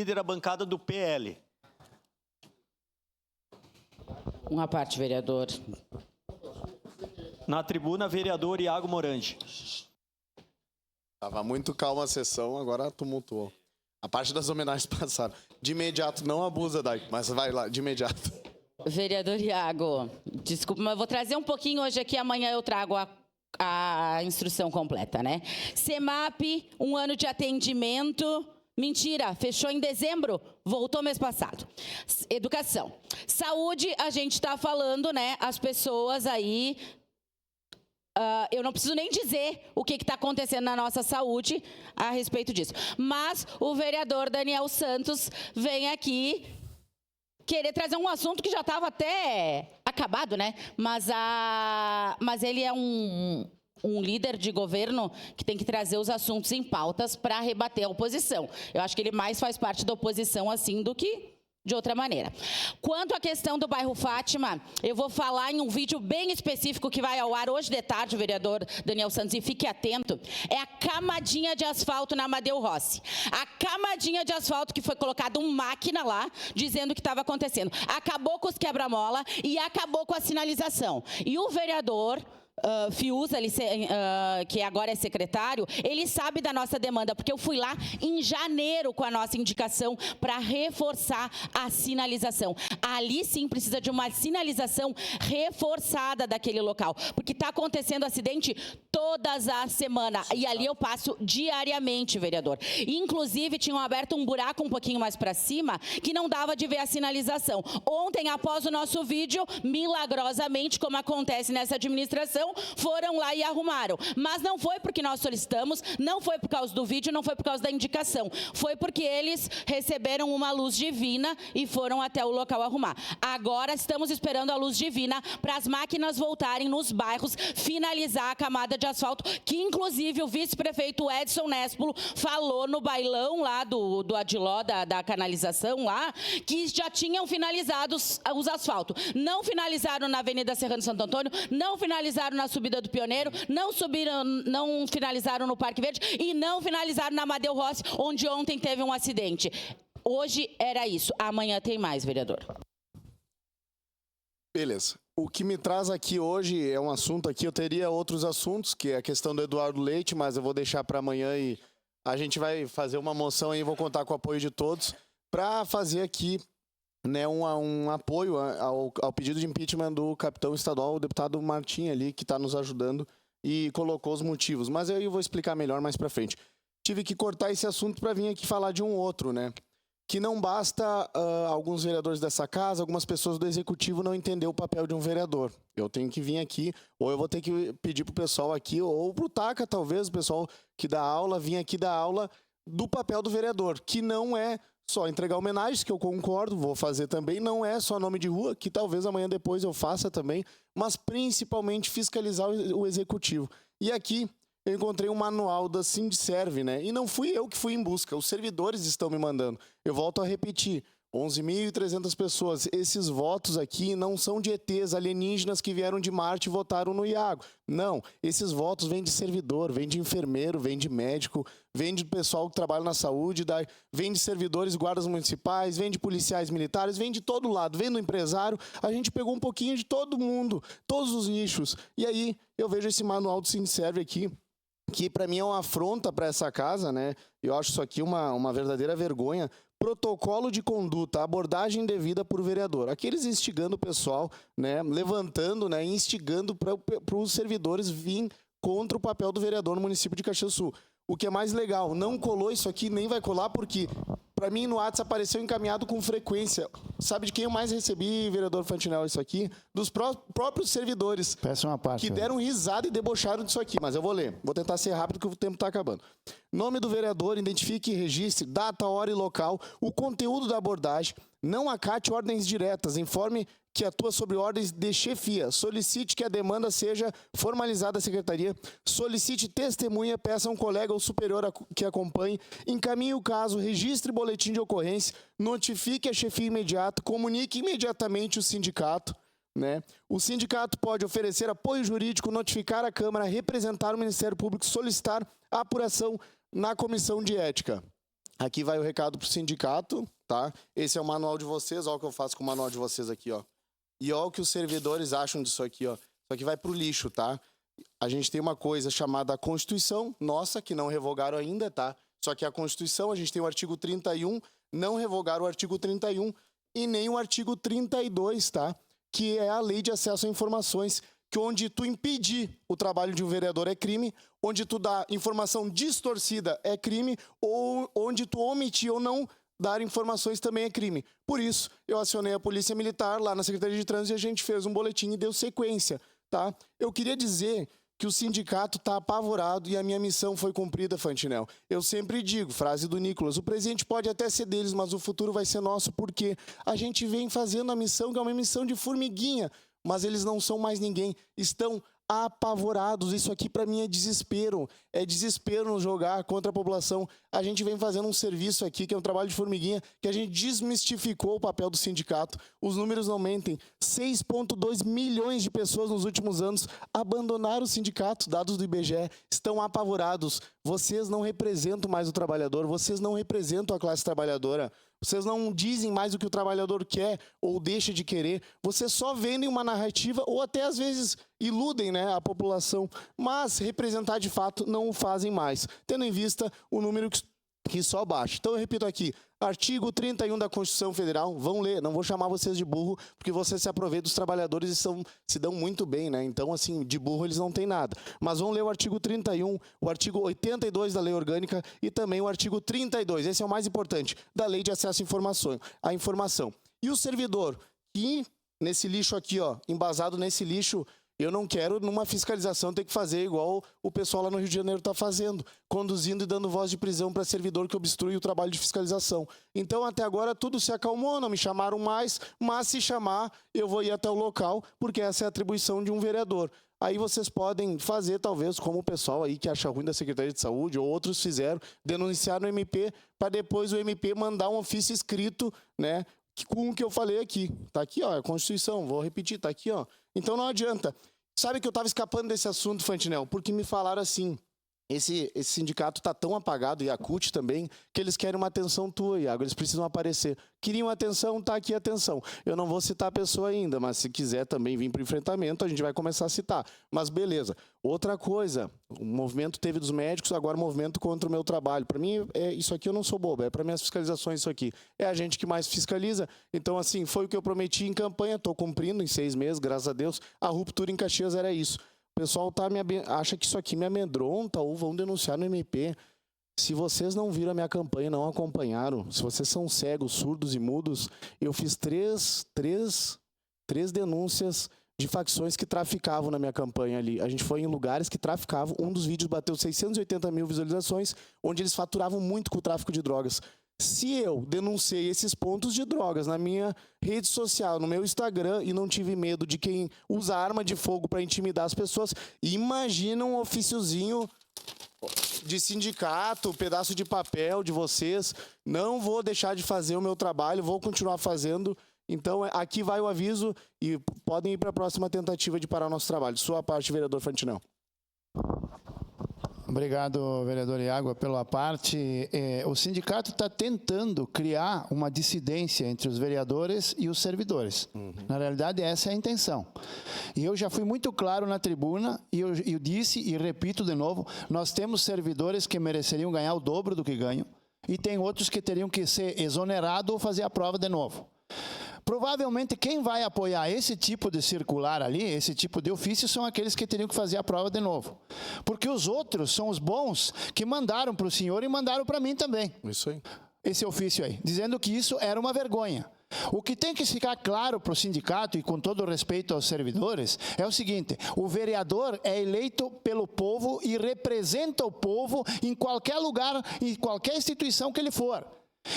líder a bancada do PL. Uma parte, vereador. Na tribuna, vereador Iago Morandi. Tava muito calma a sessão, agora tumultuou. A parte das homenagens passaram. De imediato, não abusa, Dai, mas vai lá, de imediato. Vereador Iago, desculpa, mas eu vou trazer um pouquinho hoje aqui, amanhã eu trago a instrução completa, né? CEMAP, 1 ano de atendimento. Mentira, fechou em dezembro, voltou mês passado. Educação. Saúde, a gente está falando, né? As pessoas aí... eu não preciso nem dizer o que está acontecendo na nossa saúde a respeito disso. Mas o vereador Daniel Santos vem aqui querer trazer um assunto que já estava até acabado, né? Mas ele é um líder de governo que tem que trazer os assuntos em pautas para rebater a oposição. Eu acho que ele mais faz parte da oposição assim do que de outra maneira. Quanto à questão do bairro Fátima, eu vou falar em um vídeo bem específico que vai ao ar hoje de tarde, o vereador Daniel Santos, e fique atento, é a camadinha de asfalto na Amadeu Rossi. A camadinha de asfalto que foi colocada uma máquina lá, dizendo o que estava acontecendo. Acabou com os quebra-mola e acabou com a sinalização. E o vereador... Fiuza, que agora é secretário, ele sabe da nossa demanda, porque eu fui lá em janeiro com a nossa indicação para reforçar a sinalização. Ali sim precisa de uma sinalização reforçada daquele local, porque está acontecendo acidente todas as semanas, e ali eu passo diariamente, vereador. Inclusive, tinham aberto um buraco um pouquinho mais para cima, que não dava de ver a sinalização. Ontem, após o nosso vídeo, milagrosamente, como acontece nessa administração, foram lá e arrumaram. Mas não foi porque nós solicitamos, não foi por causa do vídeo, não foi por causa da indicação. Foi porque eles receberam uma luz divina e foram até o local arrumar. Agora estamos esperando a luz divina para as máquinas voltarem nos bairros, finalizar a camada de asfalto, que inclusive o vice-prefeito Edson Nespolo falou no bailão lá do Adiló, da canalização lá, que já tinham finalizado os asfaltos. Não finalizaram na Avenida Serrano Santo Antônio, não finalizaram na subida do Pioneiro, não finalizaram no Parque Verde e não finalizaram na Amadeu Rossi, onde ontem teve um acidente. Hoje era isso, amanhã tem mais, vereador. Beleza. O que me traz aqui hoje é um assunto aqui, eu teria outros assuntos, que é a questão do Eduardo Leite, mas eu vou deixar para amanhã e a gente vai fazer uma moção aí, vou contar com o apoio de todos, para fazer aqui, né, um apoio ao pedido de impeachment do capitão estadual, o deputado Martim ali, que está nos ajudando e colocou os motivos. Mas eu vou explicar melhor mais para frente. Tive que cortar esse assunto para vir aqui falar de um outro, né? Que não basta alguns vereadores dessa casa, algumas pessoas do executivo não entender o papel de um vereador. Eu tenho que vir aqui, ou eu vou ter que pedir pro pessoal aqui, ou pro Taca, talvez, o pessoal que dá aula, vir aqui dar aula do papel do vereador, que não é só entregar homenagens, que eu concordo, vou fazer também, não é só nome de rua, que talvez amanhã depois eu faça também, mas principalmente fiscalizar o executivo. E aqui eu encontrei um manual da Sindserv, né? E não fui eu que fui em busca, os servidores estão me mandando. Eu volto a repetir, 11.300 pessoas. Esses votos aqui não são de ETs alienígenas que vieram de Marte e votaram no Iago. Não, esses votos vêm de servidor, vêm de enfermeiro, vêm de médico, vêm de pessoal que trabalha na saúde, vêm de servidores, guardas municipais, vêm de policiais militares, vêm de todo lado, vêm do empresário. A gente pegou um pouquinho de todo mundo, todos os nichos. E aí eu vejo esse manual do Sindserv aqui, que para mim é uma afronta para essa casa, né? Eu acho isso aqui uma verdadeira vergonha. Protocolo de conduta, abordagem devida por vereador. Aqueles instigando o pessoal, né? Levantando, né? Instigando para os servidores virem contra o papel do vereador no município de Caxias do Sul. O que é mais legal, não colou isso aqui, nem vai colar, porque para mim no WhatsApp apareceu encaminhado com frequência. Sabe de quem eu mais recebi, vereador Fantinel, isso aqui? Dos próprios servidores. Peça uma parte. Que deram risada e debocharam disso aqui, mas eu vou ler. Vou tentar ser rápido, porque o tempo está acabando. Nome do vereador, identifique e registre, data, hora e local, o conteúdo da abordagem, não acate ordens diretas, informe que atua sobre ordens de chefia, solicite que a demanda seja formalizada à secretaria, solicite testemunha, peça a um colega ou superior que acompanhe, encaminhe o caso, registre boletim de ocorrência, notifique a chefia imediata, comunique imediatamente o sindicato, né? O sindicato pode oferecer apoio jurídico, notificar a Câmara, representar o Ministério Público, solicitar a apuração na comissão de ética. Aqui vai o recado pro sindicato, tá? Esse é o manual de vocês, ó o que eu faço com o manual de vocês aqui, ó. E ó o que os servidores acham disso aqui, ó. Isso aqui vai pro lixo, tá? A gente tem uma coisa chamada Constituição, nossa, que não revogaram ainda, tá? Só que a Constituição, a gente tem o artigo 31, não revogaram o artigo 31 e nem o artigo 32, tá? Que é a Lei de Acesso a Informações, que onde tu impedir o trabalho de um vereador é crime, onde tu dá informação distorcida é crime, ou onde tu omitir ou não dar informações também é crime. Por isso, eu acionei a Polícia Militar lá na Secretaria de Trânsito e a gente fez um boletim e deu sequência, tá? Eu queria dizer que o sindicato está apavorado e a minha missão foi cumprida, Fantinel. Eu sempre digo, frase do Nicolas, o presente pode até ser deles, mas o futuro vai ser nosso, porque a gente vem fazendo a missão, que é uma missão de formiguinha, mas eles não são mais ninguém, estão apavorados. Isso aqui para mim é desespero nos jogar contra a população. A gente vem fazendo um serviço aqui, que é um trabalho de formiguinha, que a gente desmistificou o papel do sindicato. Os números não mentem, 6,2 milhões de pessoas nos últimos anos abandonaram o sindicato, dados do IBGE, estão apavorados. Vocês não representam mais o trabalhador, vocês não representam a classe trabalhadora. Vocês não dizem mais o que o trabalhador quer ou deixa de querer. Vocês só vendem uma narrativa ou até às vezes iludem, né, a população. Mas representar de fato não o fazem mais, tendo em vista o número que só baixa. Então eu repito aqui, artigo 31 da Constituição Federal, vão ler, não vou chamar vocês de burro, porque vocês se aproveitam dos trabalhadores e se dão muito bem, né? Então, assim, de burro eles não têm nada. Mas vão ler o artigo 31, o artigo 82 da Lei Orgânica e também o artigo 32, esse é o mais importante, da Lei de Acesso à Informação. E o servidor, que nesse lixo aqui, ó, embasado nesse lixo, eu não quero, numa fiscalização, ter que fazer igual o pessoal lá no Rio de Janeiro está fazendo, conduzindo e dando voz de prisão para servidor que obstrui o trabalho de fiscalização. Então, até agora, tudo se acalmou, não me chamaram mais, mas se chamar, eu vou ir até o local, porque essa é a atribuição de um vereador. Aí vocês podem fazer, talvez, como o pessoal aí que acha ruim da Secretaria de Saúde, ou outros fizeram, denunciar no MP, para depois o MP mandar um ofício escrito, né, com o que eu falei aqui. Tá aqui, ó, a Constituição, vou repetir, tá aqui, ó. Então não adianta. Sabe que eu estava escapando desse assunto, Fantinel, porque me falaram assim, esse sindicato está tão apagado, e a CUT também, que eles querem uma atenção tua, Iago, eles precisam aparecer. Queriam atenção, tá aqui a atenção. Eu não vou citar a pessoa ainda, mas se quiser também vir para o enfrentamento, a gente vai começar a citar. Mas beleza. Outra coisa, o movimento teve dos médicos, agora o movimento contra o meu trabalho. Para mim, isso aqui eu não sou bobo, é para minhas fiscalizações isso aqui. É a gente que mais fiscaliza. Então, assim, foi o que eu prometi em campanha, estou cumprindo em 6 meses, graças a Deus. A ruptura em Caxias era isso. O pessoal acha que isso aqui me amedronta ou vão denunciar no MP. Se vocês não viram a minha campanha, não acompanharam, se vocês são cegos, surdos e mudos, eu fiz três denúncias de facções que traficavam na minha campanha ali. A gente foi em lugares que traficavam. Um dos vídeos bateu 680 mil visualizações, onde eles faturavam muito com o tráfico de drogas. Se eu denunciei esses pontos de drogas na minha rede social, no meu Instagram, e não tive medo de quem usa arma de fogo para intimidar as pessoas, imagina um ofíciozinho de sindicato, pedaço de papel de vocês. Não vou deixar de fazer o meu trabalho, vou continuar fazendo. Então, aqui vai o aviso e podem ir para a próxima tentativa de parar o nosso trabalho. Sua parte, vereador Fantinel. Obrigado, vereador Iago, pela parte. O sindicato está tentando criar uma dissidência entre os vereadores e os servidores. Na realidade, essa é a intenção. E eu já fui muito claro na tribuna, e eu disse e repito de novo, nós temos servidores que mereceriam ganhar o dobro do que ganham, e tem outros que teriam que ser exonerados ou fazer a prova de novo. Provavelmente quem vai apoiar esse tipo de circular ali, esse tipo de ofício, são aqueles que teriam que fazer a prova de novo. Porque os outros são os bons que mandaram para o senhor e mandaram para mim também. Isso aí. Esse ofício aí, dizendo que isso era uma vergonha. O que tem que ficar claro para o sindicato, e com todo respeito aos servidores, é o seguinte: o vereador é eleito pelo povo e representa o povo em qualquer lugar, em qualquer instituição que ele for.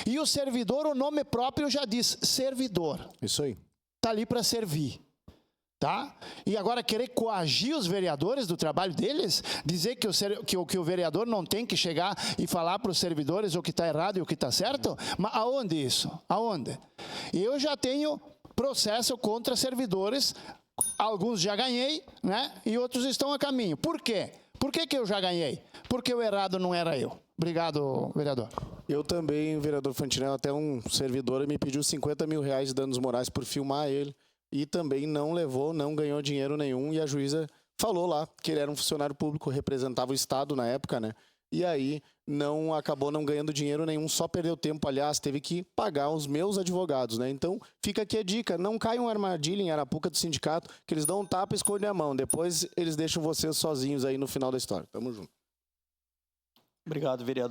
E o servidor, o nome próprio já diz, servidor. Isso aí. Está ali para servir. Tá? E agora querer coagir os vereadores do trabalho deles, dizer que o vereador não tem que chegar e falar para os servidores o que está errado e o que está certo? Mas aonde isso? Aonde? Eu já tenho processo contra servidores, alguns já ganhei, né? E outros estão a caminho. Por quê? Por que eu já ganhei? Porque o errado não era eu. Obrigado, vereador. Eu também, vereador Fantinel, até um servidor me pediu 50 mil reais de danos morais por filmar ele e também não levou, não ganhou dinheiro nenhum e a juíza falou lá que ele era um funcionário público, representava o Estado na época, né? E aí acabou não ganhando dinheiro nenhum, só perdeu tempo, aliás, teve que pagar os meus advogados, né? Então, fica aqui a dica, não caiam armadilha em Arapuca do sindicato, que eles dão um tapa e escondem a mão, depois eles deixam vocês sozinhos aí no final da história. Tamo junto. Obrigado, vereador.